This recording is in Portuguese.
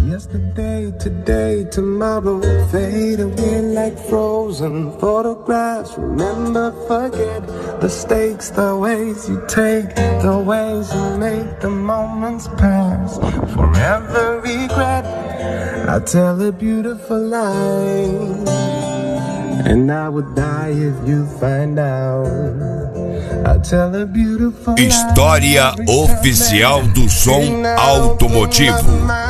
Yesterday, today, tomorrow, fade away like frozen photographs. Remember, forget the stakes, the ways you take, the ways you make the moments pass. Forever regret, I tell a beautiful lie, and I would die if you find out. História oficial do Som Automotivo.